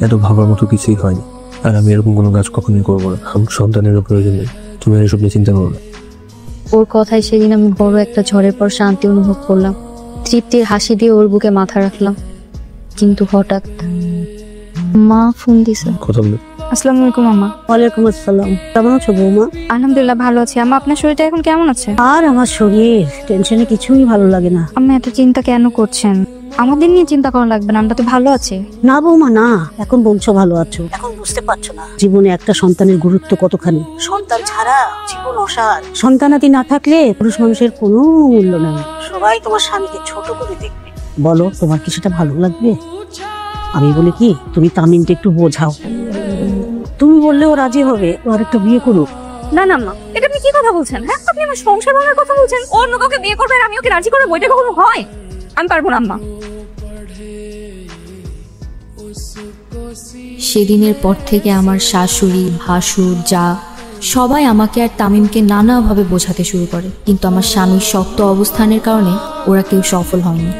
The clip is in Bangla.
এত ভাবার মতো কিছুই হয়নি, আর আমি এরকম কোনো কাজ কখনোই করবো না। আমার সন্তানেরও প্রয়োজন নেই, তুমি আর এসব নিয়ে চিন্তা করো না। ওর কথায় সেদিন আমি বড় একটা ঝড়ের পর শান্তি অনুভব করলাম। তৃপ্তির হাসি দিয়ে ওর বুকে মাথা রাখলাম, কিন্তু হঠাৎ মা ফোন দিছে। কথা বলে আসসালামু আলাইকুম আম্মা। ওয়ালাইকুম আসসালাম। কেমন আছো বৌমা? আলহামদুলিল্লাহ ভালো আছি আম্মা। আপনার শরীরটা এখন কেমন আছে? আর আমার শরীর টেনশনে কিছুই ভালো লাগে না। আম্মা এত চিন্তা কেন করছেন? আমাদের নিয়ে চিন্তা করা লাগবে না, আমরা তো ভালো আছি। না বৌমা না, এখন বলছো ভালো আছো, এখন বুঝতে পারছো না জীবনে একটা সন্তানের গুরুত্ব কতখানি। সন্তান ছাড়া জীবন অসার। সন্তানাদি না থাকলে পুরুষ মানুষের কোনো মূল্য নেই। সবাই তোমার স্বামীকে ছোট করে দেখবে। বলো তোমার কি সেটা ভালো লাগবে? আমি বলি কি, তুমি তামিমকে একটু বোঝাও। তুমি বললেও রাজি হবে, ও আর একটা বিয়ে করুক। না না আম্মা, এটা আপনি কি কথা বলছেন? হ্যাঁ, আপনি আমার সংসার ভাঙার কথা বলছেন। অন্য কাউকে বিয়ে করবে আর আমি ওকে রাজি করে বইটা কখনো হয়? আমি পারবো না আম্মা। সেদিনের পর থেকে আমার শাশুড়ি, ভাসুর, যা সবাই আমাকে আর তামিমকে নানাভাবে বোঝাতে শুরু করে, কিন্তু আমার স্বামীর শক্ত অবস্থানের কারণে ওরা কেউ সফল হয়নি।